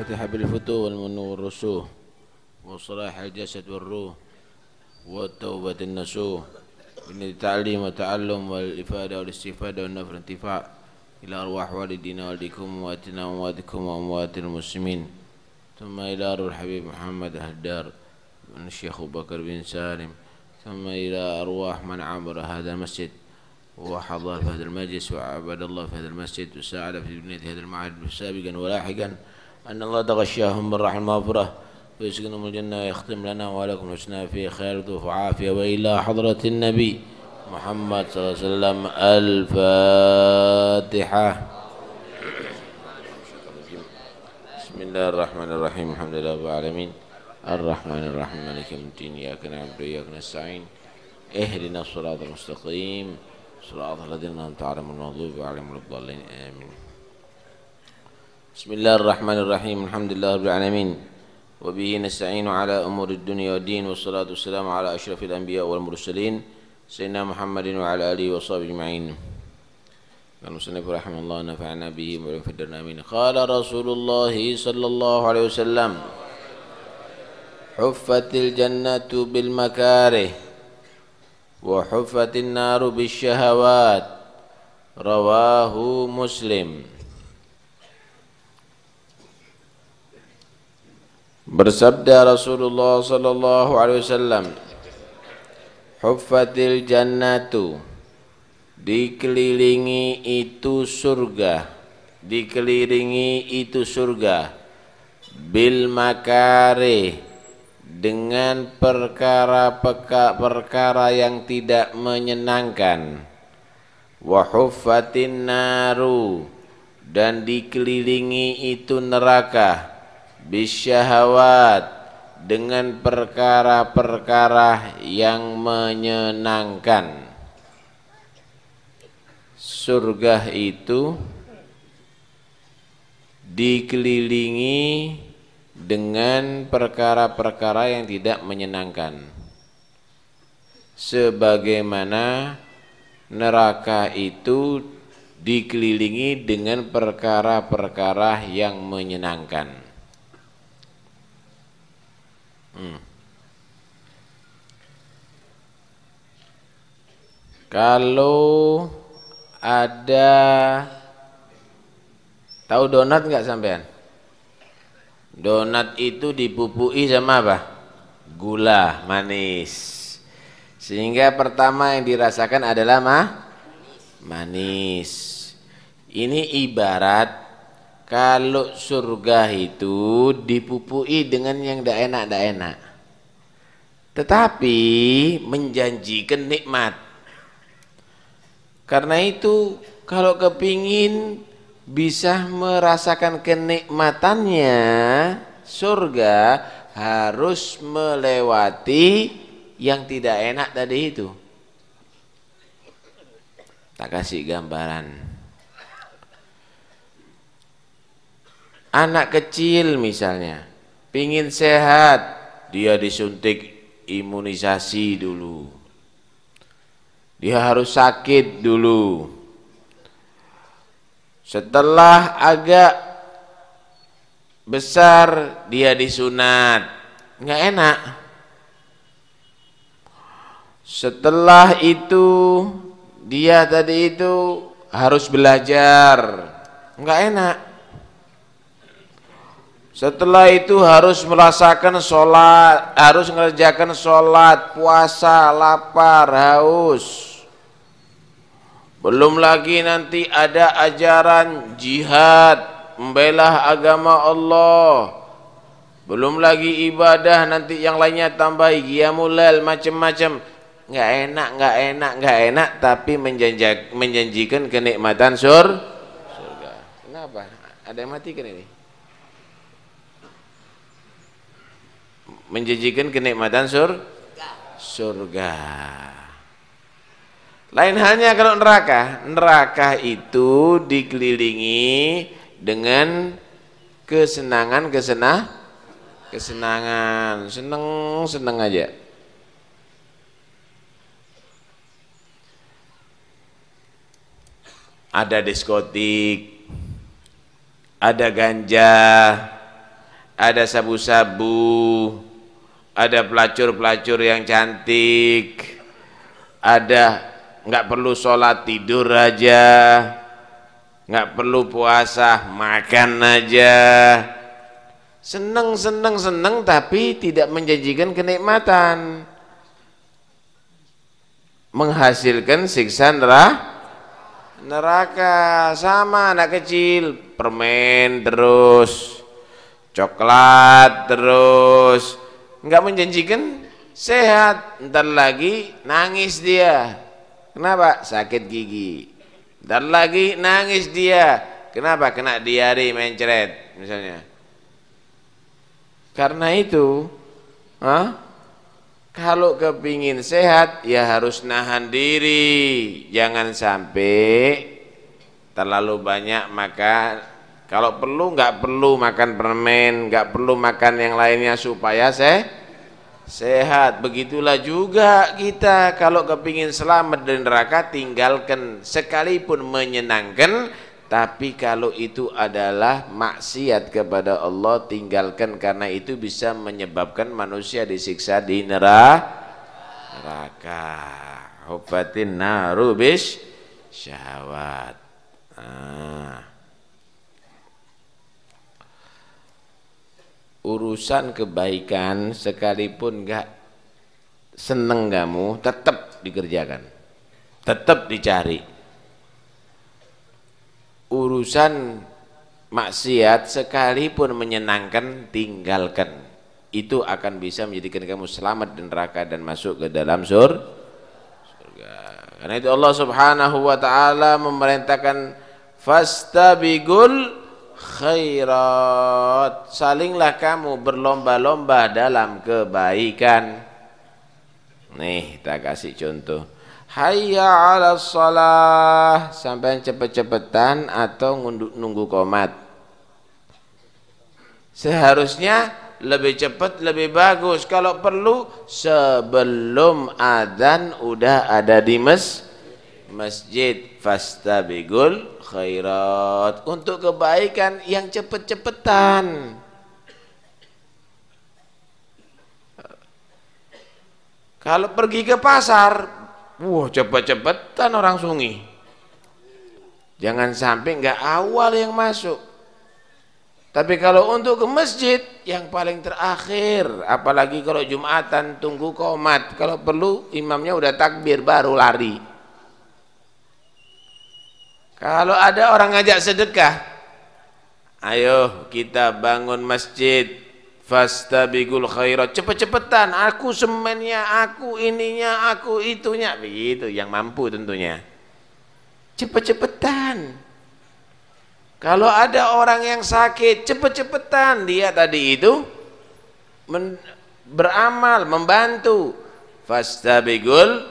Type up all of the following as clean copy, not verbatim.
الفاتحة بالفتوح والنور والرسوح وصلاح الجسد والروح والتوبة النسوح بالتعليم والتعلم والإفادة والاستفادة والنفع الانتفاع إلى أرواح والدينا والديكم وأمواتنا وأمواتكم وأموات المسلمين ثم إلى أرواح الحبيب محمد الهدار من الشيخ أبو بكر بن سالم ثم إلى أرواح من عمر هذا المسجد وحضر في هذا المجلس وعبد الله في هذا المسجد وساعد في بنية هذا المعهد سابقا ولاحقا أن الله تغشاهم بالرحمة المغفرة ويسكنهم الجنة ويختم لنا ولكم الحسنى في خير وعافية وإلى حضرة النبي محمد صلى الله عليه وسلم الفاتحة. بسم الله الرحمن الرحيم الحمد لله رب العالمين الرحمن الرحيم مالك يوم الدين إياك نعبد وإياك نستعين اهدنا الصراط المستقيم صراط الذين أنعمت عليهم غير المغضوب عليهم ولا الضالين آمين. بسم الله الرحمن الرحيم الحمد لله رب العالمين وبه نستعين على أمور الدنيا والدين والصلاة والسلام على أشرف الأنبياء والمرسلين سيدنا محمد وعلى آله وصحبه أجمعين. قال المصنف رحمه الله نفعنا به وفدرنا آمين. قال رسول الله صلى الله عليه وسلم حفت الجنة بالمكاره وحفت النار بالشهوات رواه مسلم. Bersabda Rasulullah sallallahu alaihi wasallam, huffatil jannatu, dikelilingi itu surga, dikelilingi itu surga, bil makare, dengan perkara-perkara yang tidak menyenangkan, wa huffatin naru, dan dikelilingi itu neraka, bisyahawat, dengan perkara-perkara yang menyenangkan. Surga itu dikelilingi dengan perkara-perkara yang tidak menyenangkan, sebagaimana neraka itu dikelilingi dengan perkara-perkara yang menyenangkan. Kalau ada, tahu donat nggak sampean? Donat itu dipupui sama apa? Gula manis. Sehingga pertama yang dirasakan adalah manis. Ini ibarat kalau surga itu dipupui dengan yang tidak enak, tetapi menjanjikan nikmat. Karena itu kalau kepingin bisa merasakan kenikmatannya surga, harus melewati yang tidak enak tadi itu. Tak kasih gambaran. Anak kecil misalnya, pingin sehat, dia disuntik imunisasi dulu. Dia harus sakit dulu. Setelah agak besar, dia disunat. Nggak enak. Setelah itu, dia tadi itu harus belajar. Nggak enak. Setelah itu harus merasakan sholat, harus mengerjakan sholat, puasa, lapar, haus. Belum lagi nanti ada ajaran jihad, membela agama Allah. Belum lagi ibadah, nanti yang lainnya tambah qiyamul lail, macam-macam. Nggak enak, tapi menjanjikan kenikmatan surga. Kenapa? Ada yang matikan ini? Menjanjikan kenikmatan surga. Lain halnya kalau neraka itu dikelilingi dengan kesenangan, seneng aja. Ada diskotik, ada ganja, ada sabu-sabu, ada pelacur-pelacur yang cantik, ada nggak perlu sholat tidur aja, nggak perlu puasa makan aja, seneng tapi tidak menjanjikan kenikmatan, menghasilkan siksa neraka. Sama anak kecil, permen terus, coklat terus, nggak menjanjikan sehat. Ntar lagi nangis dia, kenapa? Sakit gigi. Ntar lagi nangis dia, kenapa? Kena diare mencret misalnya. Karena itu kalau kepingin sehat ya harus nahan diri, jangan sampai terlalu banyak makan. Kalau perlu nggak perlu makan permen, nggak perlu makan yang lainnya supaya sehat. Begitulah juga kita kalau kepingin selamat dari neraka, tinggalkan sekalipun menyenangkan, tapi kalau itu adalah maksiat kepada Allah, tinggalkan, karena itu bisa menyebabkan manusia disiksa di neraka. Hubatin naru bis syahwat. Urusan kebaikan sekalipun enggak seneng kamu, tetap dikerjakan, tetap dicari. Urusan maksiat sekalipun menyenangkan, tinggalkan. Itu akan bisa menjadikan kamu selamat di neraka dan masuk ke dalam surga. Karena itu Allah Subhanahu wa taala memerintahkan fastabigul khairat, salinglah kamu berlomba-lomba dalam kebaikan. Nih, kita kasih contoh. Hayya 'alas shalah, sampai cepet-cepetan atau nunggu qomat. Seharusnya lebih cepat lebih bagus. Kalau perlu sebelum adzan udah ada di masjid. Fastabigul khairat, untuk kebaikan yang cepet-cepetan. Kalau pergi ke pasar, wah cepet-cepetan orang sungi. Jangan sampai nggak awal yang masuk. Tapi kalau untuk ke masjid yang paling terakhir, apalagi kalau Jumatan tunggu qomat, kalau perlu imamnya udah takbir baru lari. Kalau ada orang ngajak sedekah, ayo kita bangun masjid, fastabigul khairat, cepet-cepetan, aku semennya, aku ininya, aku itunya, begitu yang mampu tentunya. Cepet-cepetan. Kalau ada orang yang sakit, cepet-cepetan dia tadi itu beramal, membantu. Fastabigul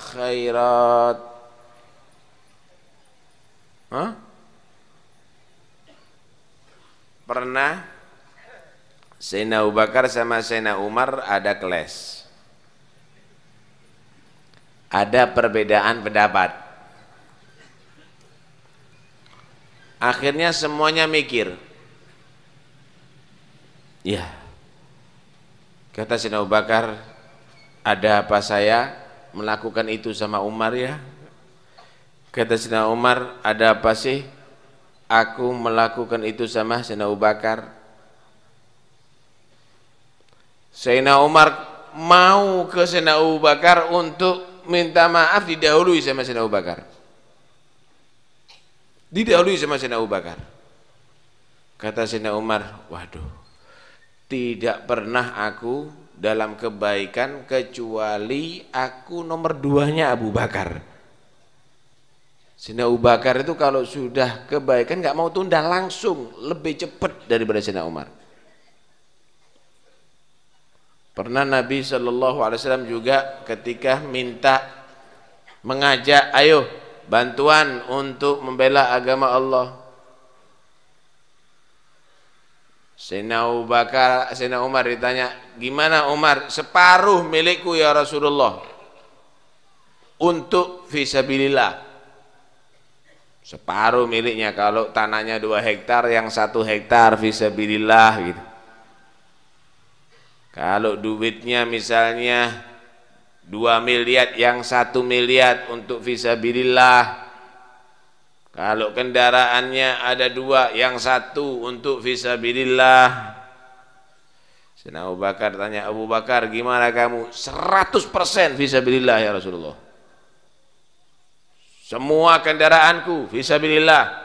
khairat. Pernah Sayyidina Abu Bakar sama Sayyidina Umar ada keles, ada perbedaan pendapat. Akhirnya semuanya mikir, ya, kata Sayyidina Abu Bakar, ada apa saya melakukan itu sama Umar ya? Kata Sayyidina Umar, ada apa sih aku melakukan itu sama Sayyidina Abu Bakar? Sayyidina Umar mau ke Sayyidina Abu Bakar untuk minta maaf, didahului sama Sayyidina Abu Bakar. Didahului sama Sayyidina Abu Bakar. Kata Sayyidina Umar, waduh, tidak pernah aku dalam kebaikan kecuali aku nomor 2-nya Abu Bakar. Sayyidina Abu Bakar itu kalau sudah kebaikan nggak mau tunda, langsung lebih cepat daripada Sayyidina Umar. Pernah Nabi SAW juga ketika minta mengajak, ayo bantuan untuk membela agama Allah. Sayyidina Abu Bakar, Sayyidina Umar ditanya, gimana Umar? Separuh milikku ya Rasulullah untuk fisabilillah. Separuh miliknya, kalau tanahnya 2 hektar, yang 1 hektar fisabilillah gitu. Kalau duitnya misalnya 2 miliar, yang 1 miliar untuk fisabilillah. Kalau kendaraannya ada 2, yang 1 untuk fisabilillah. Sayyidina Abu Bakar tanya, Abu Bakar gimana kamu? 100% fisabilillah ya Rasulullah. Semua kendaraanku fisabilillah.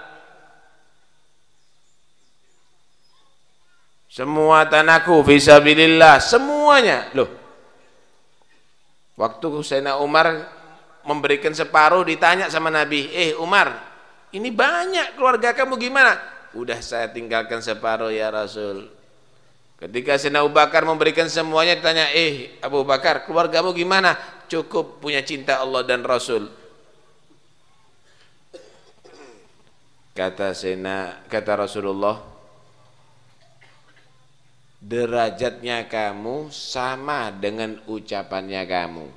Semua tanahku fisabilillah, semuanya. Loh, waktu Sayyidina Umar memberikan separuh ditanya sama Nabi, Umar, ini banyak keluarga kamu gimana? Udah saya tinggalkan separuh ya Rasul. Ketika Sayyidina Abu Bakar memberikan semuanya ditanya, Abu Bakar keluargamu gimana? Cukup punya cinta Allah dan Rasul. Kata Rasulullah, derajatnya kamu sama dengan ucapannya kamu.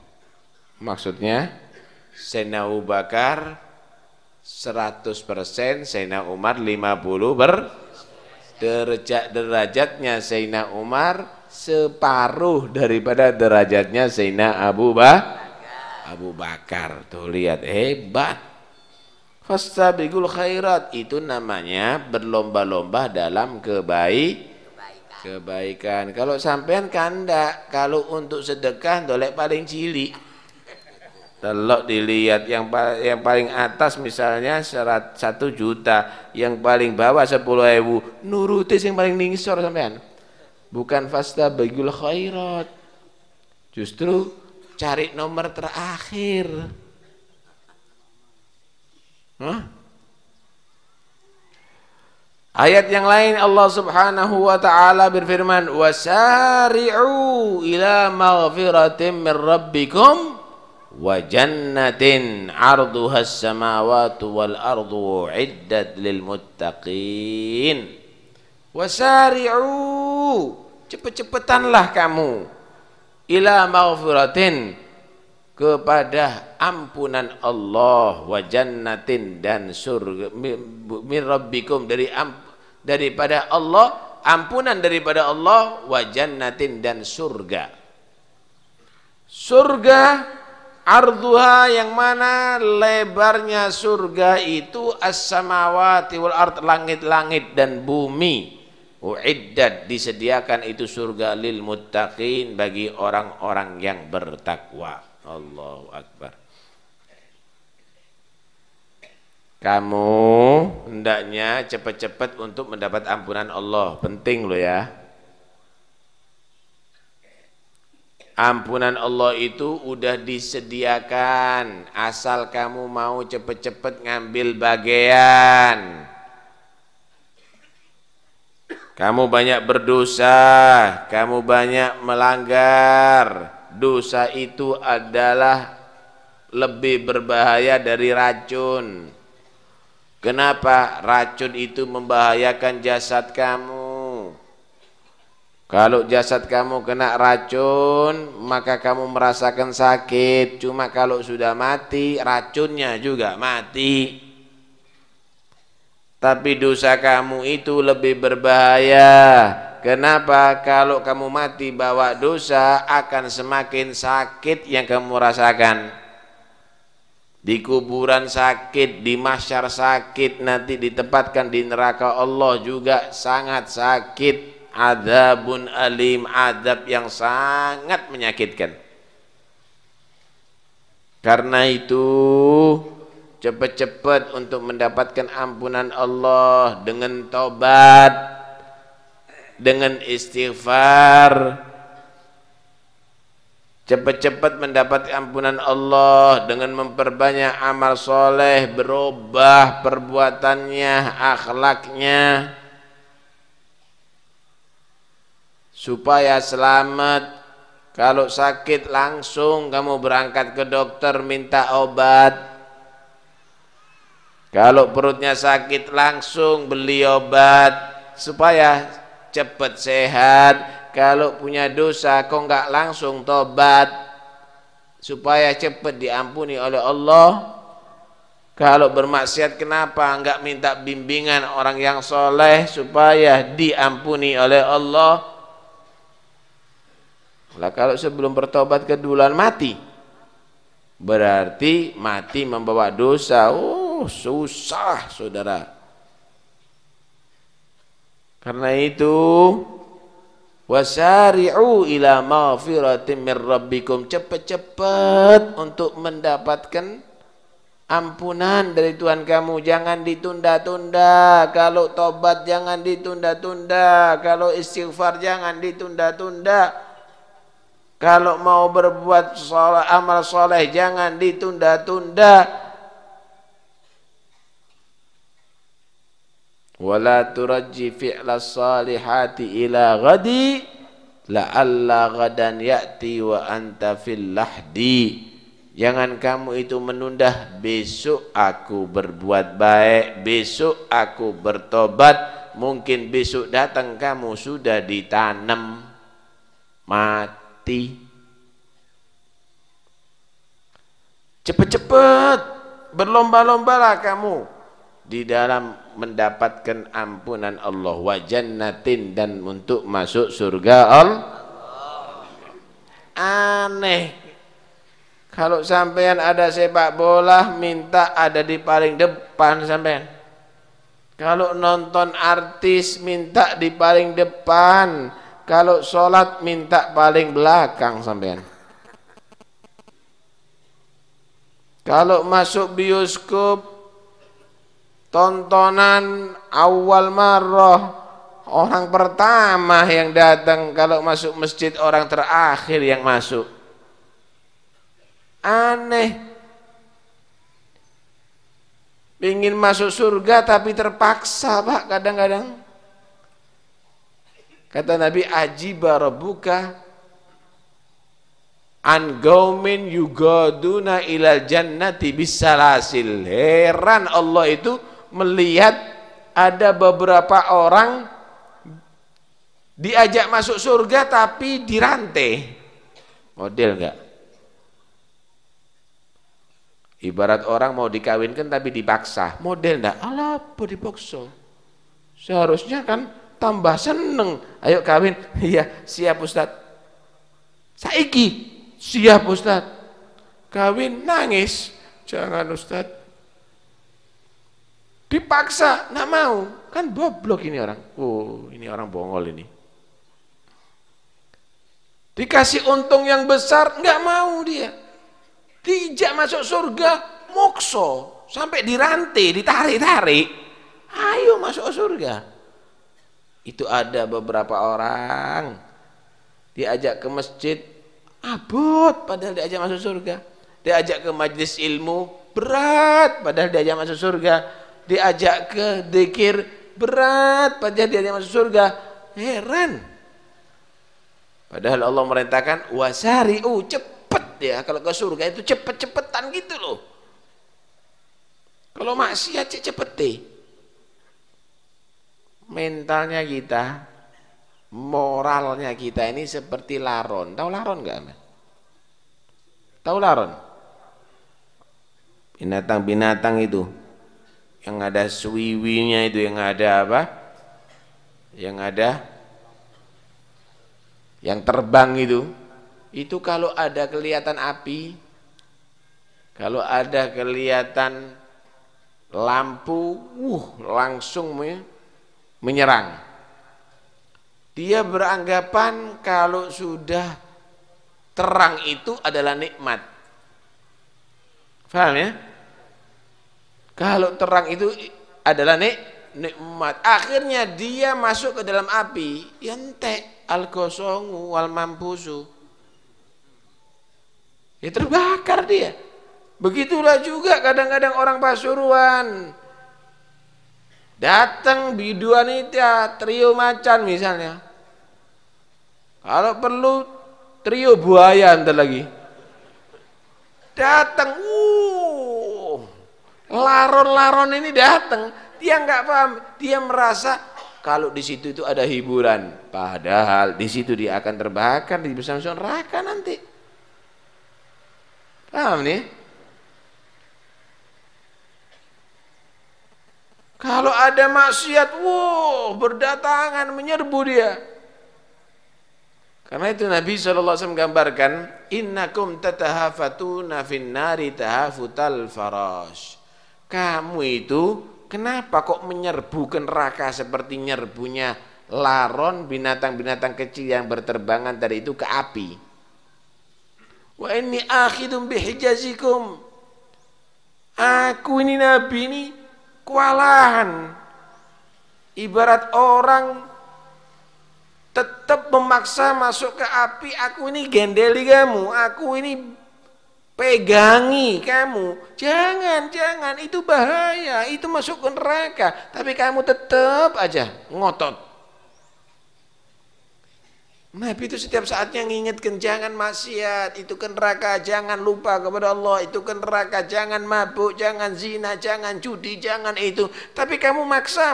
Maksudnya Sayyidina Abu Bakar 100%, Sayyidina Umar 50%. Derajatnya Sayyidina Umar separuh daripada derajatnya Sayyidina Abu Bakar. Tuh lihat, hebat. Fastabiqul khairat, itu namanya berlomba-lomba dalam kebaikan. Kalau sampean kandak, kalau untuk sedekah dolek paling cilik. Kalau dilihat yang paling atas misalnya 1 juta, yang paling bawah 10.000, nuruti yang paling ningsor sampean. Bukan fastabiqul khairat. Justru cari nomor terakhir. Ayat yang lain Allah Subhanahu wa taala berfirman, wasari'u ila maghfiratin min rabbikum wa jannatin 'arduha as-samawati wal ardu uiddat lil muttaqin. Wasari'u, cepet-cepetanlah kamu, ila maghfiratin, kepada ampunan Allah, wa jannatin, dan surga, min rabbikum, daripada Allah, ampunan daripada Allah, wa jannatin, dan surga. Surga arduha, yang mana lebarnya surga itu as-samawati wal ard, langit-langit dan bumi. Uiddat, disediakan itu surga lil muttaqin, bagi orang-orang yang bertakwa. Allahu Akbar. Kamu hendaknya cepat-cepat untuk mendapat ampunan Allah. Penting loh ya. Ampunan Allah itu udah disediakan, asal kamu mau cepat-cepat ngambil bagian. Kamu banyak berdosa, kamu banyak melanggar. Dosa itu adalah lebih berbahaya dari racun. Kenapa? Racun itu membahayakan jasad kamu. Kalau jasad kamu kena racun, maka kamu merasakan sakit. Cuma kalau sudah mati, racunnya juga mati. Tapi dosa kamu itu lebih berbahaya. Kenapa? Kalau kamu mati bawa dosa, akan semakin sakit yang kamu rasakan. Di kuburan sakit, di mahsyar sakit, nanti ditempatkan di neraka Allah juga sangat sakit. Adzabun alim, azab yang sangat menyakitkan. Karena itu cepat-cepat untuk mendapatkan ampunan Allah dengan taubat, dengan istighfar. Cepat-cepat mendapat ampunan Allah dengan memperbanyak amal soleh, berubah perbuatannya, akhlaknya, supaya selamat. Kalau sakit langsung kamu berangkat ke dokter minta obat. Kalau perutnya sakit langsung beli obat supaya cepat sehat. Kalau punya dosa kok enggak langsung tobat supaya cepat diampuni oleh Allah. Kalau bermaksiat kenapa enggak minta bimbingan orang yang soleh supaya diampuni oleh Allah. Lah kalau sebelum bertobat keduluan mati, berarti mati membawa dosa. Oh, susah saudara. Karena itu wasari'u ila maghfiratin min rabbikum, cepat-cepat untuk mendapatkan ampunan dari Tuhan kamu. Jangan ditunda-tunda. Kalau tobat jangan ditunda-tunda. Kalau istighfar jangan ditunda-tunda. Kalau mau berbuat amal soleh jangan ditunda-tunda. Wala turajji fi'las salihati ila ghadi la'alla ghadan ya'ti wa anta fil lahdi. Jangan kamu itu menunda, besok aku berbuat baik, besok aku bertobat. Mungkin besok datang kamu sudah ditanam mati. Cepat-cepat berlomba-lombalah kamu di dalam mendapatkan ampunan Allah, wa jannatin, dan untuk masuk surga Allah. Aneh kalau sampean ada sepak bola minta ada di paling depan sampean. Kalau nonton artis minta di paling depan. Kalau sholat minta paling belakang sampean. Kalau masuk bioskop tontonan awal marah, orang pertama yang datang. Kalau masuk masjid orang terakhir yang masuk. Aneh. Ingin masuk surga tapi terpaksa Pak kadang-kadang. Kata Nabi, ajiba rabbuka an qaumin yugaduna ilal jannati bisalasil. Heran Allah itu melihat ada beberapa orang diajak masuk surga tapi dirantai. Model enggak? Ibarat orang mau dikawinkan tapi dipaksa. Model enggak? Alah, apa dipaksa? Seharusnya kan tambah seneng. Ayo kawin. Iya, siap Ustaz. Saiki siap Ustaz. Kawin nangis. Jangan Ustaz. Dipaksa, nggak mau. Kan goblok ini orang. Oh, ini orang bongol ini. Dikasih untung yang besar, nggak mau dia. Dijak masuk surga, mokso. Sampai dirantai, ditarik-tarik. Ayo masuk surga. Itu ada beberapa orang diajak ke masjid, abot padahal diajak masuk surga. Diajak ke majlis ilmu, berat padahal diajak masuk surga. Diajak ke dzikir, berat padahal diajak masuk surga. Heran. Padahal Allah merintahkan wasari'u, cepet ya. Kalau ke surga itu cepet-cepetan gitu loh. Kalau maksiat cepet deh. Mentalnya kita, moralnya kita ini seperti laron. Tahu laron enggak? Tahu laron? Binatang-binatang itu yang ada suwiwinya itu, yang ada apa? Yang ada yang terbang itu kalau ada kelihatan api, kalau ada kelihatan lampu, langsung menyerang. Dia beranggapan kalau sudah terang itu adalah nikmat. Paham ya? Kalau terang itu adalah nikmat. Akhirnya dia masuk ke dalam api, yantek al-gosongu wal mampusu. Ya terbakar dia. Begitulah juga kadang-kadang orang Pasuruan. Datang biduanita trio macan misalnya. Kalau perlu trio buaya ntar lagi. Datang, laron-laron ini datang. Dia nggak paham, dia merasa kalau di situ itu ada hiburan. Padahal di situ dia akan terbakar di bersama neraka nanti. Paham nih? Kalau ada maksiat, berdatangan menyerbu dia. Karena itu Nabi SAW gambarkan, innakum tatahafatuna fin nari tahafutal farash. Kamu itu kenapa kok menyerbu ke neraka seperti nyerbunya laron binatang-binatang kecil yang berterbangan tadi itu ke api. Wa inni akhidum bihijazikum. Aku ini Nabi ini kewalahan. Ibarat orang tetap memaksa masuk ke api, aku ini gendeli kamu, aku ini pegangi kamu. Jangan, itu bahaya, itu masuk ke neraka. Tapi kamu tetap aja ngotot. Nabi itu setiap saatnya ngingetkan, jangan maksiat, itu ke neraka, jangan lupa kepada Allah, itu ke neraka, jangan mabuk, jangan zina, jangan judi, jangan itu. Tapi kamu maksa.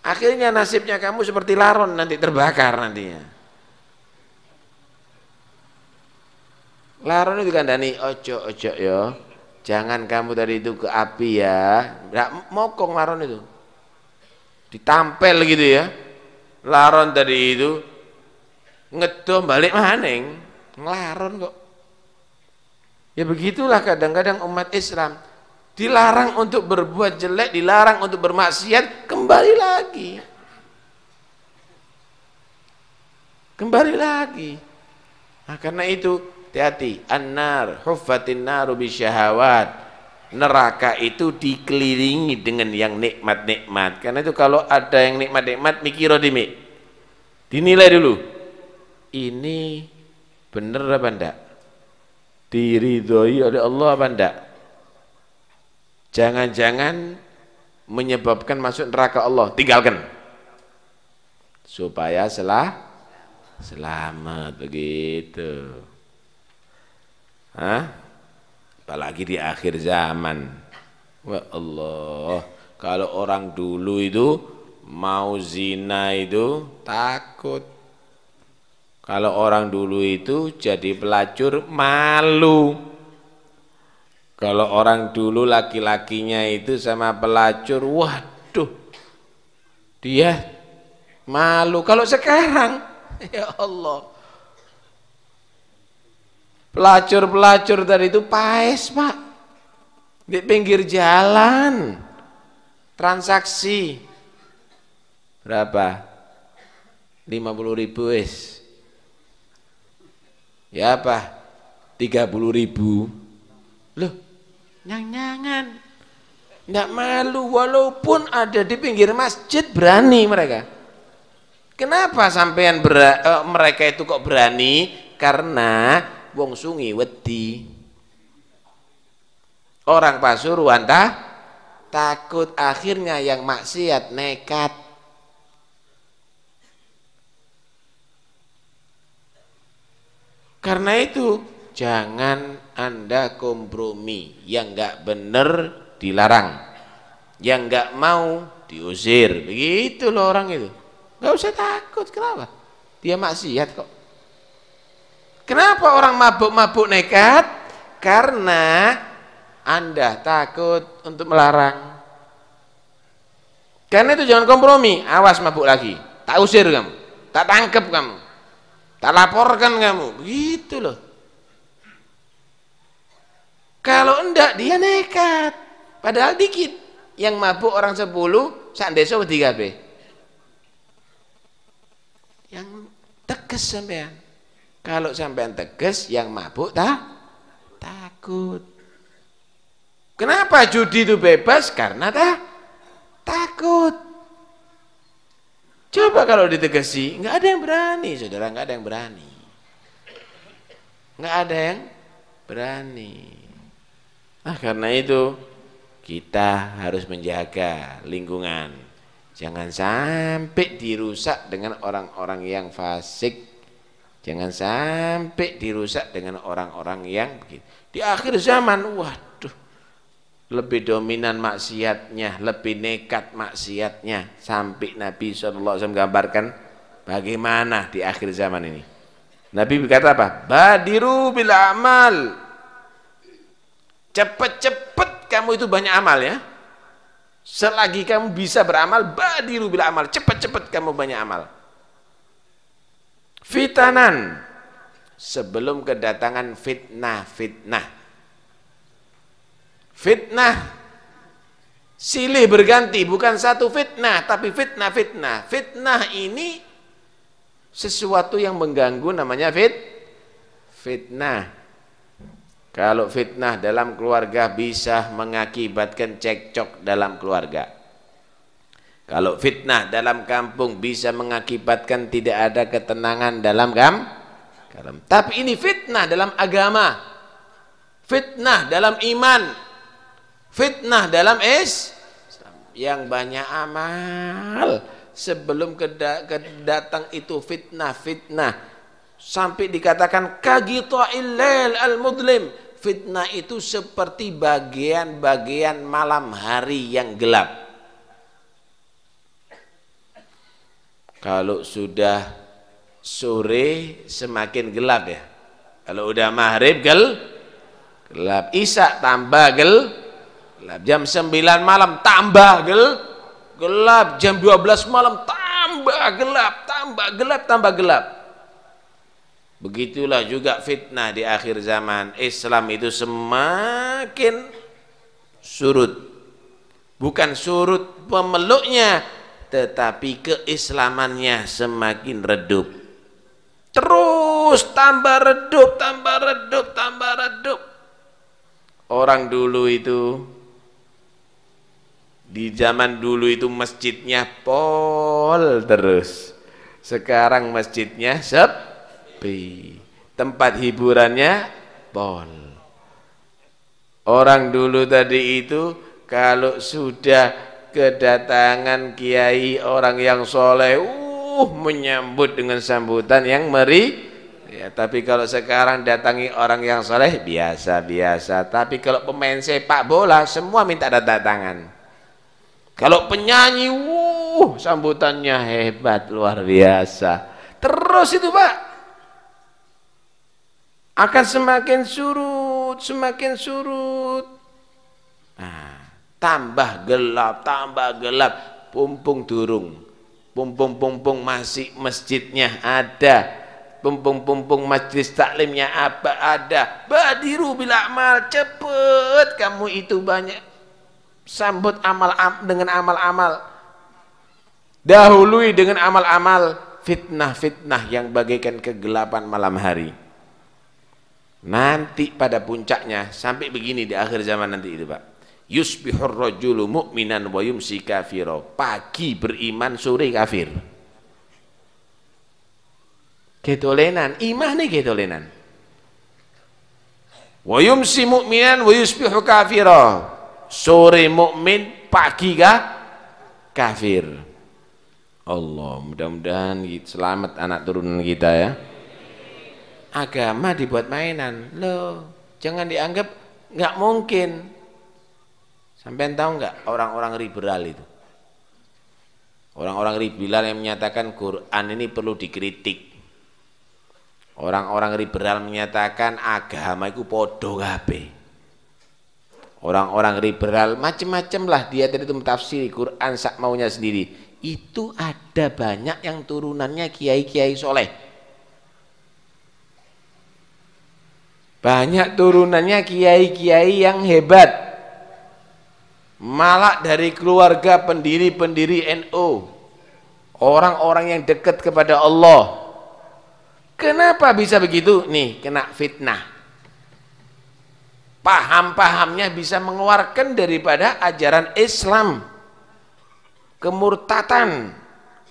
Akhirnya nasibnya kamu seperti laron, nanti terbakar nantinya. Laron itu kandhani, ojo ya, jangan kamu tadi itu ke api ya. Nggak mokong laron itu, ditampel gitu ya. Laron tadi itu ngedom balik maning, ngelaron kok. Ya begitulah kadang-kadang umat Islam dilarang untuk berbuat jelek, dilarang untuk bermaksiat, kembali lagi. Nah, karena itu hati-hati, an-nar huffatin naru bisyahawat. Neraka itu dikelilingi dengan yang nikmat-nikmat. Karena itu kalau ada yang nikmat-nikmat, mikiro dimi, dinilai dulu, ini bener apa enggak, diridhoi oleh Allah apa enggak. Jangan-jangan menyebabkan masuk neraka Allah, tinggalkan supaya selamat begitu. Apalagi di akhir zaman. Wah Allah, kalau orang dulu itu mau zina itu takut. Kalau orang dulu itu jadi pelacur malu. Kalau orang dulu laki-lakinya itu sama pelacur, waduh, dia malu. Kalau sekarang, ya Allah, pelacur-pelacur tadi itu paes Pak, di pinggir jalan, transaksi berapa? 50.000 wis. Ya apa? 30.000. Loh, nyang-nyangan, nggak malu, walaupun ada di pinggir masjid berani mereka. Kenapa sampean mereka itu kok berani? Karena wong sungi wedi, orang Pasuruan takut, akhirnya yang maksiat nekat. Karena itu jangan Anda kompromi, yang enggak benar dilarang, yang enggak mau diusir. Begitu loh orang itu. Enggak usah takut, kenapa? Dia maksiat kok. Kenapa orang mabuk-mabuk nekat? Karena Anda takut untuk melarang. Karena itu jangan kompromi, awas mabuk lagi, tak usir kamu, tak tangkep kamu, tak laporkan kamu, begitu loh. Kalau enggak dia nekat, padahal dikit. Yang mabuk orang 10, sak desa wedi kabeh. Yang tegas sampean. Kalau sampean tegas, yang mabuk takut. Kenapa judi itu bebas? Karena takut. Coba kalau ditegesi, nggak ada yang berani, saudara, nggak ada yang berani. Nggak ada yang berani. Nah, karena itu kita harus menjaga lingkungan. Jangan sampai dirusak dengan orang-orang yang fasik. Jangan sampai dirusak dengan orang-orang yang begitu. Di akhir zaman, waduh, lebih dominan maksiatnya, lebih nekat maksiatnya. Sampai Nabi SAW gambarkan bagaimana di akhir zaman ini. Nabi berkata apa? Badiru bil amal. Cepat-cepat kamu itu banyak amal ya. Selagi kamu bisa beramal, badiru bil amal. Cepat-cepat kamu banyak amal. Fitanan, sebelum kedatangan fitnah. Fitnah silih berganti, bukan satu fitnah, tapi fitnah. Fitnah ini sesuatu yang mengganggu, namanya fitnah. Kalau fitnah dalam keluarga bisa mengakibatkan cekcok dalam keluarga. Kalau fitnah dalam kampung bisa mengakibatkan tidak ada ketenangan dalam kampung. Tapi ini fitnah dalam agama, fitnah dalam iman, fitnah dalam yang banyak amal sebelum kedatang itu fitnah sampai dikatakan kagita'il lail al-mudlim. Fitnah itu seperti bagian-bagian malam hari yang gelap. Kalau sudah sore semakin gelap ya. Kalau udah maghrib gelap, isya tambah gelap, jam 9 malam tambah gelap, jam 12 malam tambah gelap. Begitulah juga fitnah di akhir zaman. Islam itu semakin surut. Bukan surut pemeluknya, tetapi keislamannya semakin redup. Terus tambah redup. Orang dulu itu, di zaman dulu itu masjidnya pol terus. Sekarang masjidnya sepi, tempat hiburannya pol. Orang dulu tadi itu kalau sudah kedatangan kiai orang yang soleh, menyambut dengan sambutan yang meri. Ya, tapi kalau sekarang datangi orang yang soleh biasa. Tapi kalau pemain sepak bola semua minta tanda tangan. Kalau penyanyi, sambutannya hebat, luar biasa. Terus itu Pak, akan semakin surut. Nah, tambah gelap. Pumpung durung, pumpung masih masjidnya ada. Pumpung majlis taklimnya apa ada. Badiru bil amal, cepet kamu itu banyak sambut dengan amal-amal, dahului dengan amal-amal. Fitnah yang bagaikan kegelapan malam hari. Nanti pada puncaknya sampai begini di akhir zaman nanti itu Pak. Yusbihur rajulu mu'minan wa yumsi kafira. Pagi beriman, sore kafir. Ketolenan, iman nih ketolenan. Wa yumsi mu'minan wa yusbihu kafira. Sore mukmin, pagi kafir. Allah, mudah-mudahan selamat anak turunan kita ya. Agama dibuat mainan. Loh, jangan dianggap nggak mungkin. Sampai tahu nggak orang-orang liberal itu? Orang-orang liberal yang menyatakan Quran ini perlu dikritik. Orang-orang liberal menyatakan agama itu podo kabeh. Orang-orang liberal macam-macam lah dia tadi itu mentafsiri Quran sak maunya sendiri. Itu ada banyak yang turunannya kiai-kiai soleh. Banyak turunannya kiai-kiai yang hebat. Malah dari keluarga pendiri-pendiri NU. Orang-orang yang dekat kepada Allah. Kenapa bisa begitu? Nih, kena fitnah. Paham-pahamnya bisa mengeluarkan daripada ajaran Islam. Kemurtatan.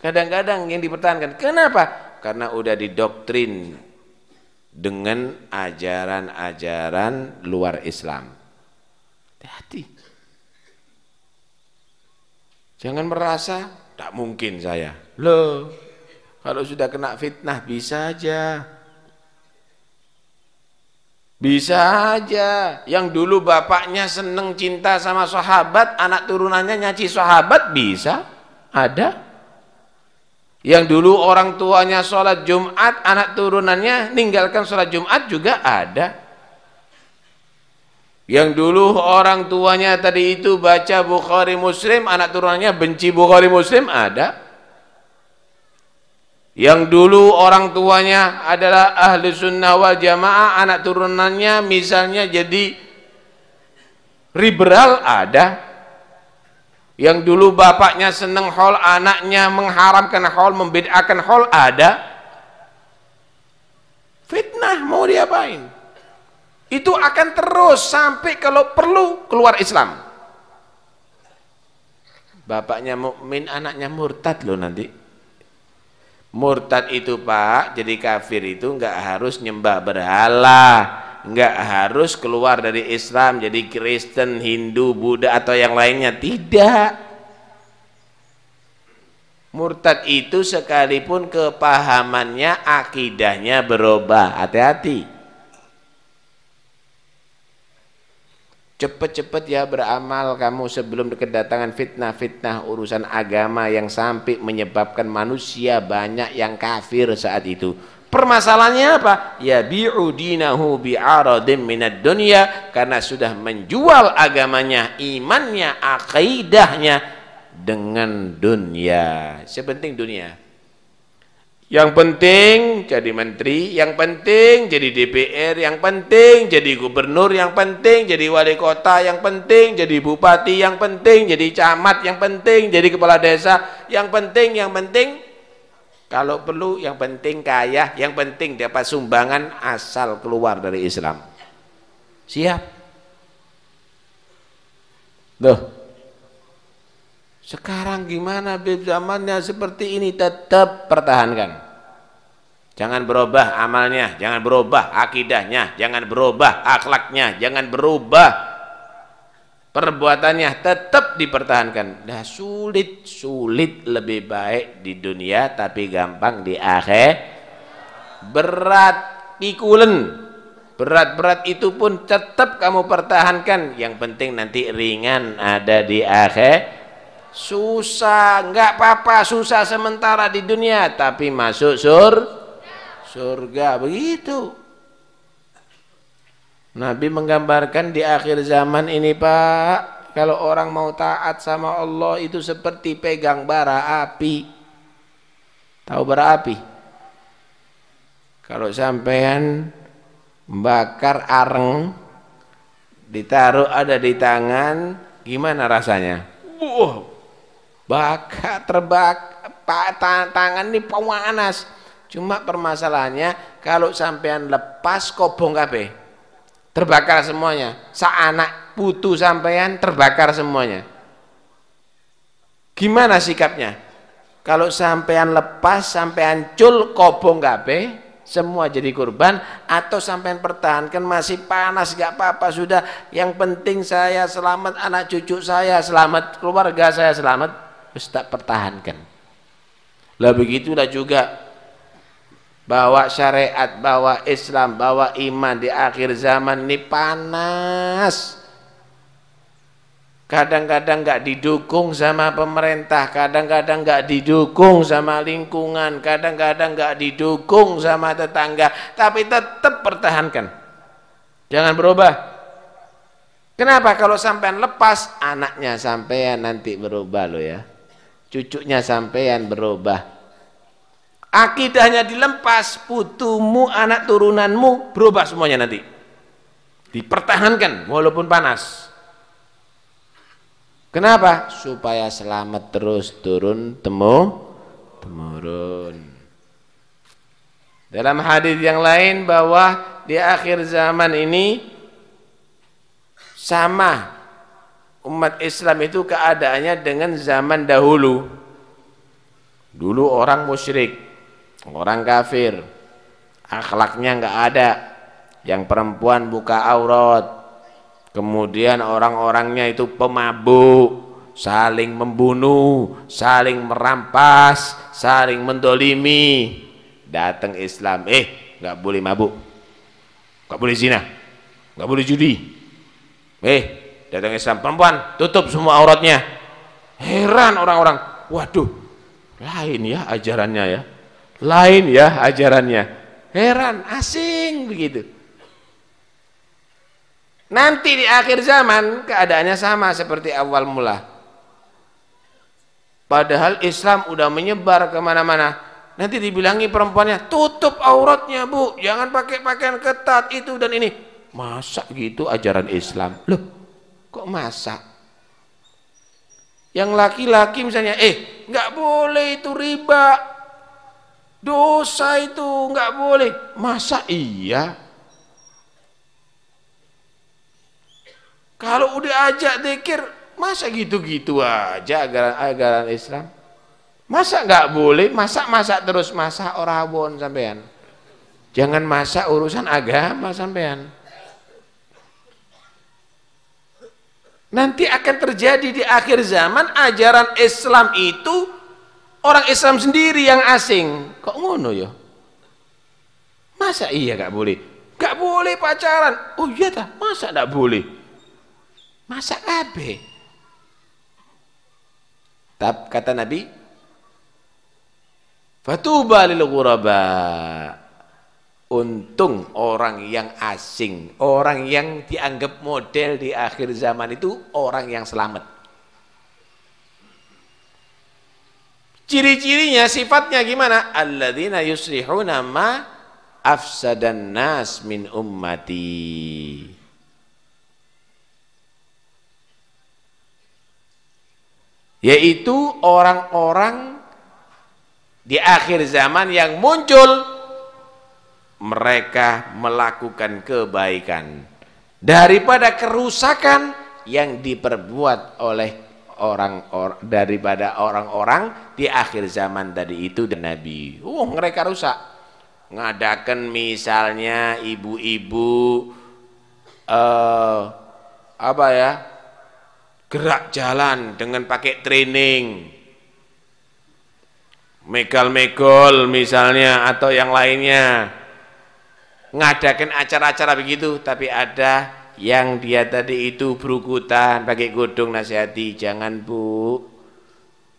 Kadang-kadang yang dipertahankan. Kenapa? Karena udah didoktrin dengan ajaran-ajaran luar Islam. Hati-hati. Jangan merasa, tak mungkin saya. Loh, kalau sudah kena fitnah bisa aja. Bisa aja. Yang dulu bapaknya seneng cinta sama sahabat, anak turunannya nyaci sahabat, bisa. Ada. Yang dulu orang tuanya sholat Jumat, anak turunannya ninggalkan sholat Jumat juga ada. Yang dulu orang tuanya tadi itu baca Bukhari Muslim, anak turunannya benci Bukhari Muslim, ada. Yang dulu orang tuanya adalah ahli sunnah wal jamaah, anak turunannya misalnya jadi liberal ada. Yang dulu bapaknya seneng haul, anaknya mengharamkan haul, membid'ahkan haul ada. Fitnah mau diapain? Itu akan terus sampai kalau perlu keluar Islam. Bapaknya mukmin, anaknya murtad loh nanti. Murtad itu Pak, jadi kafir itu enggak harus nyembah berhala, enggak harus keluar dari Islam jadi Kristen, Hindu, Buddha atau yang lainnya, tidak. Murtad itu sekalipun kepahamannya, akidahnya berubah, hati-hati. Cepat-cepat ya beramal kamu sebelum kedatangan fitnah-fitnah urusan agama yang sampai menyebabkan manusia banyak yang kafir saat itu. Permasalahannya apa? Ya bi'u dinahu bi'aradin minad dunya, karena sudah menjual agamanya, imannya, akidahnya dengan dunia. Sepenting dunia. Yang penting jadi menteri, yang penting jadi DPR, yang penting jadi gubernur, yang penting jadi wali kota, yang penting jadi bupati, yang penting jadi camat, yang penting jadi kepala desa, yang penting kalau perlu yang penting kaya, yang penting dapat sumbangan asal keluar dari Islam. Siap? Loh, sekarang gimana zamannya seperti ini? Tetap pertahankan. Jangan berubah amalnya, jangan berubah akidahnya, jangan berubah akhlaknya, jangan berubah perbuatannya, tetap dipertahankan. Dah sulit lebih baik di dunia tapi gampang di akhir. Berat pikulen. Berat itu pun tetap kamu pertahankan. Yang penting nanti ringan ada di akhir. Susah, enggak apa-apa, susah sementara di dunia tapi masuk surga, begitu. Nabi menggambarkan di akhir zaman ini Pak, kalau orang mau taat sama Allah itu seperti pegang bara api. Tahu bara api? Kalau sampean bakar areng ditaruh ada di tangan, gimana rasanya? Bakar, tangan ini panas. Cuma permasalahannya kalau sampean lepas kobong kabeh, terbakar semuanya. Saanak putu sampean terbakar semuanya. Gimana sikapnya? Kalau sampean lepas, sampean cul kobong kabeh, semua jadi korban, atau sampean pertahankan masih panas gak apa-apa sudah, yang penting saya selamat, anak cucu saya selamat, keluarga saya selamat. Tak pertahankan. Lah begitulah juga bawa syariat, bawa Islam, bawa iman di akhir zaman ini panas. Kadang-kadang nggak didukung sama pemerintah, kadang-kadang nggak didukung sama lingkungan, kadang-kadang nggak didukung sama tetangga, tapi tetap pertahankan. Jangan berubah. Kenapa? Kalau sampean lepas, anaknya sampean nanti berubah loh ya. Cucunya sampean berubah, akidahnya dilempas, putumu, anak turunanmu berubah semuanya nanti. Dipertahankan walaupun panas. Kenapa? Supaya selamat terus temurun. Dalam hadis yang lain bahwa di akhir zaman ini sama umat Islam itu keadaannya dengan zaman dahulu. Dulu orang musyrik, orang kafir, akhlaknya enggak ada, yang perempuan buka aurat, kemudian orang-orangnya itu pemabuk, saling membunuh, saling merampas, saling mendolimi. Datang Islam, enggak boleh mabuk, enggak boleh zina, enggak boleh judi. Datang Islam, perempuan tutup semua auratnya. Heran orang-orang, waduh, lain ya ajarannya ya, lain ya ajarannya. Heran, asing begitu. Nanti di akhir zaman keadaannya sama seperti awal mula. Padahal Islam udah menyebar kemana-mana. nanti dibilangi perempuannya, tutup auratnya Bu, jangan pakai pakaian ketat itu dan ini. Masa gitu ajaran Islam? Loh, kok masa? Yang laki-laki misalnya, nggak boleh itu riba, dosa itu nggak boleh. Masa iya? Kalau udah ajak zikir, masa gitu-gitu aja ajaran Islam? Masa nggak boleh? Masak terus, masak orabon sampean. Jangan masak urusan agama sampean. Nanti akan terjadi di akhir zaman ajaran Islam itu orang Islam sendiri yang asing. Kok ngono ya? Masa iya nggak boleh? Nggak boleh pacaran. Oh iya tah? Masa nggak boleh? Masa kabeh? Kata Nabi, fatuba lil ghuraba. Untung orang yang asing, orang yang dianggap model di akhir zaman itu orang yang selamat. Ciri-cirinya, sifatnya gimana? Alladzina yuslihuna ma afsadan nas min ummati. Yaitu orang-orang di akhir zaman yang muncul, mereka melakukan kebaikan daripada kerusakan yang diperbuat oleh daripada orang-orang di akhir zaman tadi itu dan Nabi. Mereka rusak. Ngadakan misalnya ibu-ibu gerak jalan dengan pakai training, megal-megol misalnya atau yang lainnya. Ngadakan acara-acara begitu, tapi ada yang dia tadi itu berukutan pakai godong, nasihati, jangan Bu,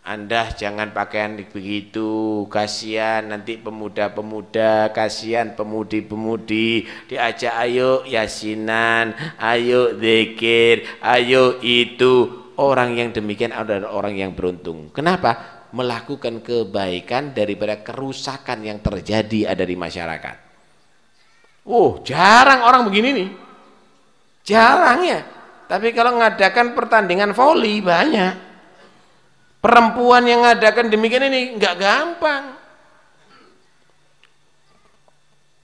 Anda jangan pakaian begitu, kasihan nanti pemuda-pemuda, kasihan pemudi-pemudi, diajak ayo yasinan, ayo zikir, ayo itu. Orang yang demikian adalah orang yang beruntung. Kenapa? Melakukan kebaikan daripada kerusakan yang terjadi ada di masyarakat. Jarang orang begini nih, jarang ya. Tapi kalau ngadakan pertandingan voli banyak. Perempuan yang ngadakan demikian ini nggak gampang.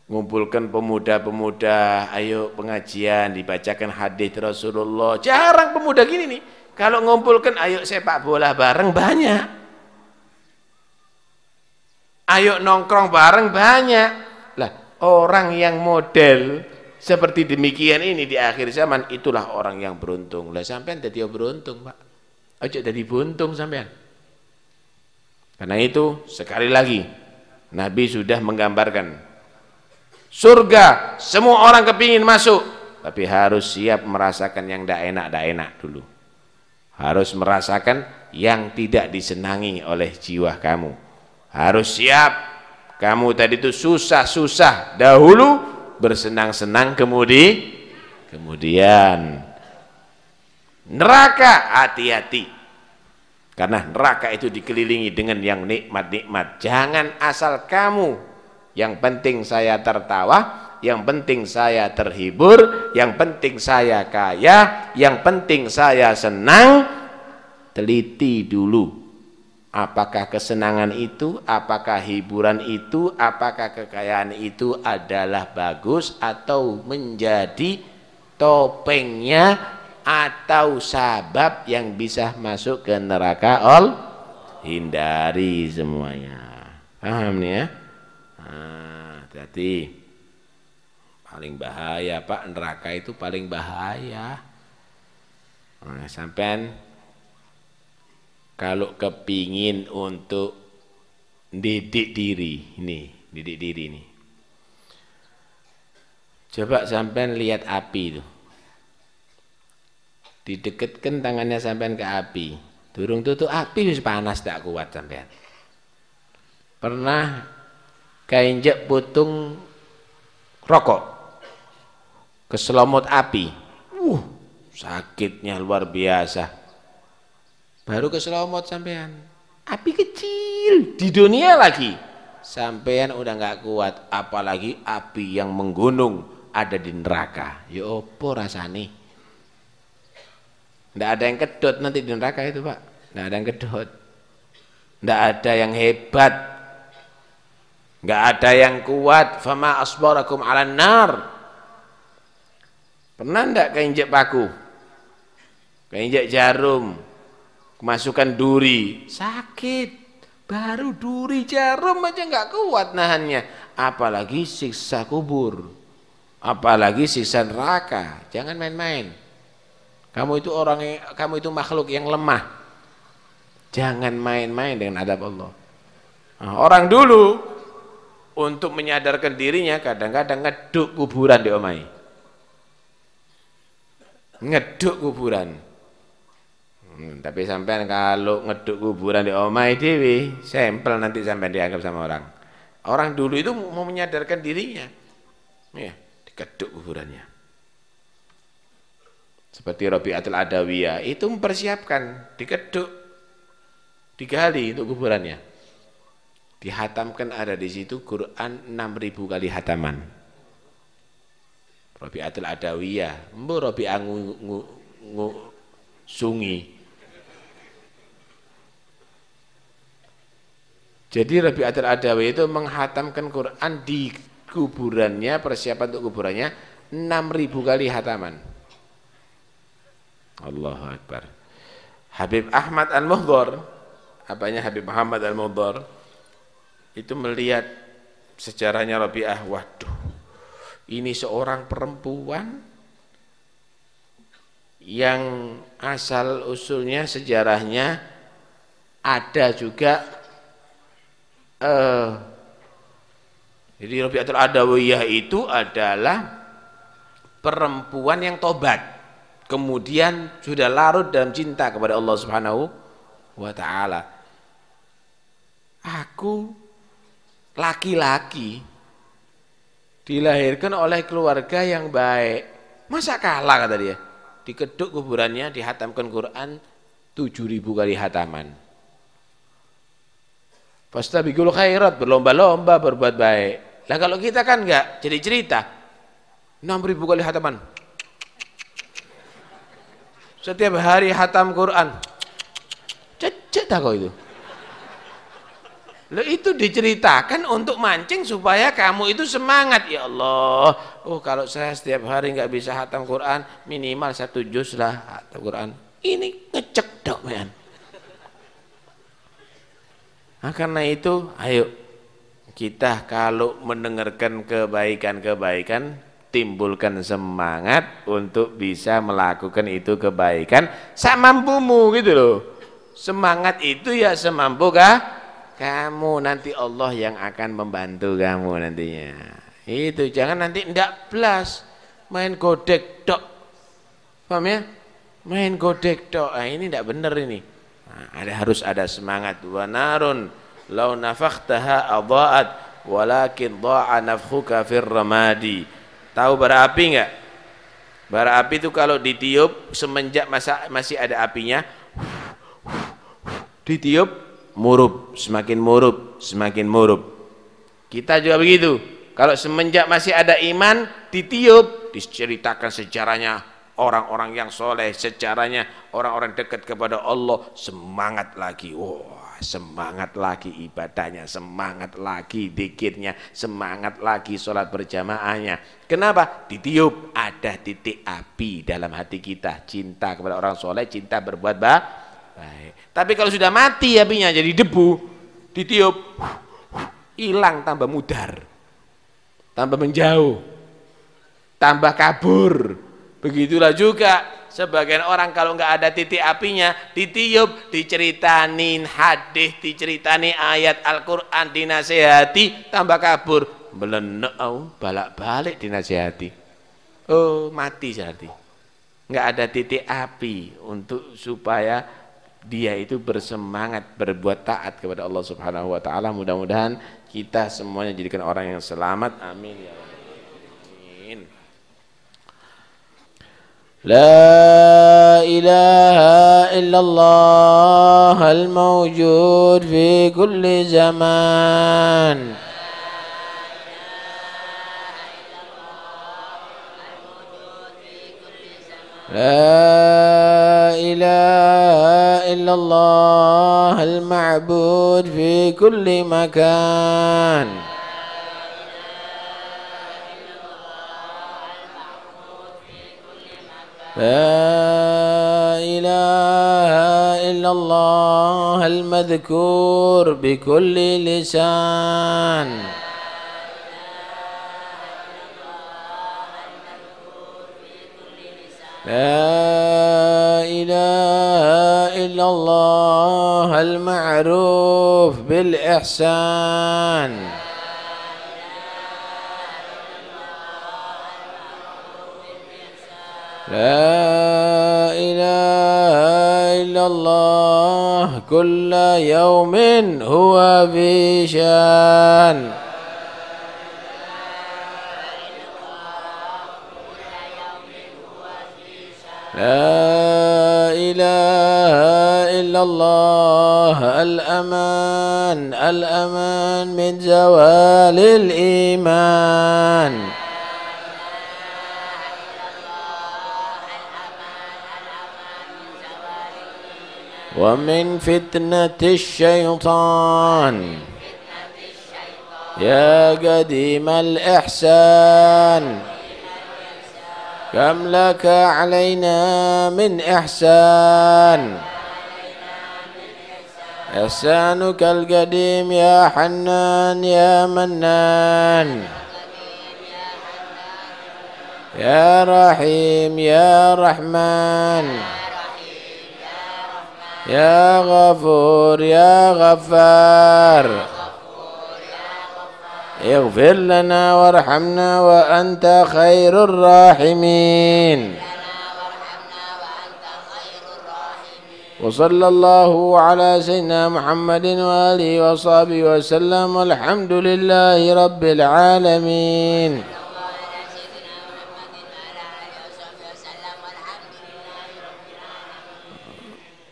Ngumpulkan pemuda-pemuda, ayo pengajian, dibacakan hadis Rasulullah. Jarang pemuda gini nih. Kalau ngumpulkan, ayo sepak bola bareng banyak. Ayo nongkrong bareng banyak. Lah, orang yang model seperti demikian ini di akhir zaman, itulah orang yang beruntung. Lah sampean dadi beruntung, Pak. Aja dadi buntung sampean. Karena itu sekali lagi Nabi sudah menggambarkan surga semua orang kepingin masuk, tapi harus siap merasakan yang tidak enak dulu. Harus merasakan yang tidak disenangi oleh jiwa kamu. Harus siap. Kamu tadi itu susah-susah dahulu, bersenang-senang kemudian neraka, hati-hati. Karena neraka itu dikelilingi dengan yang nikmat-nikmat. Jangan asal kamu, yang penting saya tertawa, yang penting saya terhibur, yang penting saya kaya, yang penting saya senang. Teliti dulu. Apakah kesenangan itu, apakah hiburan itu, apakah kekayaan itu adalah bagus atau menjadi topengnya atau sabab yang bisa masuk ke neraka? Hindari semuanya. Paham nih ya? Hati-hati. Paling bahaya Pak, neraka itu paling bahaya. Sampean kalau kepingin untuk didik diri nih, coba sampean lihat api itu, didekatkan tangannya sampean ke api, durung tutup api wis panas tak kuat sampean. Pernah keinjek putung rokok keselomot api, sakitnya luar biasa. Baru keselomot sampean, api kecil di dunia lagi, sampean udah nggak kuat, apalagi api yang menggunung ada di neraka. Ya opo rasane? Nggak ada yang kedot nanti di neraka itu, Pak. Nggak ada yang kedot. Nggak ada yang hebat. Nggak ada yang kuat. Fama asbarakum 'alan nar. Pernah ndak keinjek paku? Keinjek jarum, kemasukan duri, sakit. Baru duri jarum aja nggak kuat nahannya, apalagi siksa kubur, apalagi siksa neraka. Jangan main-main. Kamu itu makhluk yang lemah. Jangan main-main dengan adab Allah. Nah, orang dulu untuk menyadarkan dirinya kadang-kadang ngeduk kuburan di omai. Ngeduk kuburan. Tapi sampean kalau ngeduk kuburan di omai dewi, sampel nanti sampean dianggap sama orang. Orang dulu itu mau menyadarkan dirinya, ya, dikeduk kuburannya. Seperti Rabi'atul Adawiyah itu mempersiapkan, dikeduk, digali untuk kuburannya. Dihatamkan ada di situ Quran 6.000 kali hataman. Rabi'atul Adawiyah, mbo Rabi'ah sungi. Jadi Rabi'atul Adawi itu menghatamkan Quran di kuburannya, persiapan untuk kuburannya 6.000 kali hataman. Allahu Akbar. Habib Ahmad Al-Muhdhar, apanya Habib Muhammad Al-Muhdhar, itu melihat sejarahnya Rabi'ah, waduh, ini seorang perempuan yang asal usulnya sejarahnya ada juga. Jadi Rabi'atul Adawiyah itu adalah perempuan yang tobat, kemudian sudah larut dalam cinta kepada Allah Subhanahu wa ta'ala. Aku laki-laki dilahirkan oleh keluarga yang baik, masa kalah, kata dia. Dikeduk kuburannya, dihatamkan Quran 7.000 kali hataman. Fastabiqul khairat, berlomba-lomba berbuat baik. Lah kalau kita kan enggak, jadi cerita 6.000 kali hataman. Setiap hari hatam Quran. Cecek tak kau itu. Loh, itu diceritakan untuk mancing supaya kamu itu semangat. Ya Allah, oh kalau saya setiap hari enggak bisa hatam Quran, minimal 1 juz lah hatam Quran. Ini ngecek dok, men. Nah, karena itu, ayo kita kalau mendengarkan kebaikan-kebaikan, timbulkan semangat untuk bisa melakukan itu kebaikan semampumu gitu loh. Semangat itu ya semampu kamu, nanti Allah yang akan membantu kamu nantinya. Itu jangan nanti ndak blas main godek dok. Paham ya? Main godek dok. Nah, ini ndak bener ini. Nah, harus ada semangat. Wa narun law nafakhtaha adha'at walakin dha'a nafkhuka fir ramadi. Tahu bara api enggak? Bara api itu kalau ditiup semenjak masih ada apinya, ditiup murup, semakin murup, semakin murup. Kita juga begitu. Kalau semenjak masih ada iman, ditiup, diceritakan sejarahnya orang-orang yang soleh, sejarahnya orang-orang dekat kepada Allah, semangat lagi. Wah, semangat lagi ibadahnya, semangat lagi dzikirnya, semangat lagi sholat berjamaahnya. Kenapa? Ditiup, ada titik api dalam hati kita, cinta kepada orang soleh, cinta berbuat baik. Tapi kalau sudah mati apinya jadi debu, ditiup, hilang, tambah mudar, tambah menjauh, tambah kabur. Begitulah juga sebagian orang kalau nggak ada titik apinya, ditiup, diceritanin hadis, diceritani ayat Al-Quran, dinasehati, tambah kabur, belenek, balak-balik dinasehati. Oh, mati jadi. Nggak ada titik api untuk supaya dia itu bersemangat berbuat taat kepada Allah Subhanahu wa taala. Mudah-mudahan kita semuanya jadikan orang yang selamat. Amin ya rabbal alamin. La ilaha illallah الله الموجود في كل زمان. لا إله إلا الله المعبود في كل مكان. لا إله إلا الله المذكور بكل لسان. لا إله إلا الله المعروف بالإحسان. لا إله إلا الله كل يوم هو في شان. لا إله إلا الله الأمان الأمان من زوال الإيمان. ومن فتنة الشيطان يا قديم الإحسان كم لك علينا من إحسان. إحسانك القديم يا حنان يا منان يا رحيم يا رحمن يا غفور يا غفار. اغفر لنا وارحمنا وأنت خير الراحمين. وصلى الله على سيدنا محمد وآله وصحبه وسلم والحمد لله رب العالمين.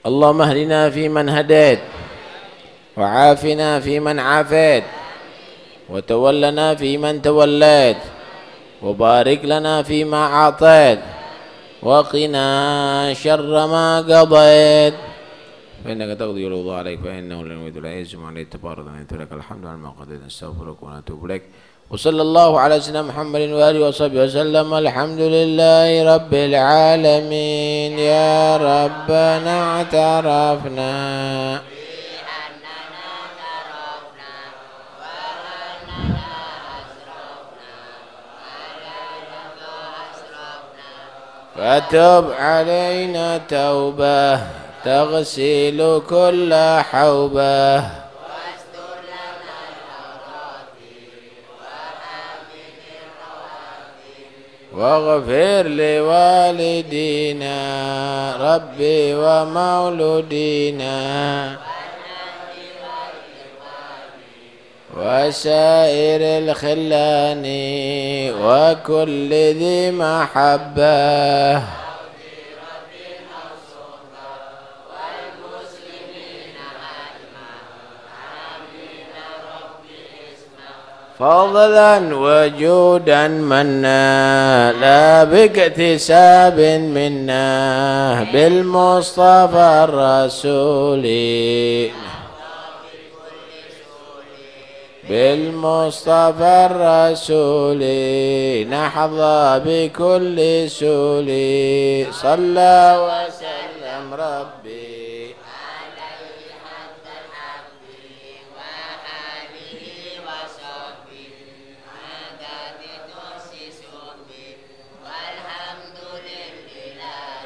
اللهم اهدنا فيمن هديت وعافنا فيمن عافيت وتولنا فيمن توليت وبارك لنا فيما أعطيت وقنا شر ما قضيت فإنك تقضي الوضوء عليك فإنه لا يميت ولا يعز عليك تبارك أنت لك الحمد على ما قضيت نستغفرك ونتوب إليك. وصلى الله على سيدنا محمد وآله وصحبه وسلم الحمد لله رب العالمين. يا ربنا اعترفنا فتب علينا توبة تغسل كل حوبة واغفر لوالدينا ربي ومولودينا وسائر الخلان وكل ذي محبة فضلا وجودا منا لا باكتساب منا بالمصطفى الرسول بالمصطفى الرسول نحظى بكل سول صلى وسلم ربي عليه حتى الحق وآله وصحبه عدد تؤسس به والحمد لله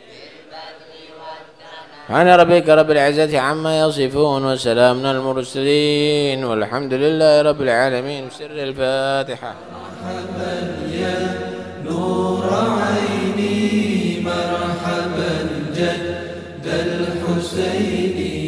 بالبدر والتنام. أنا ربك رب العزة عما يصفون وسلام على المرسلين والحمد لله رب العالمين. بسر الفاتحة. مرحبا يا نور عيني مرحبا جد الحسين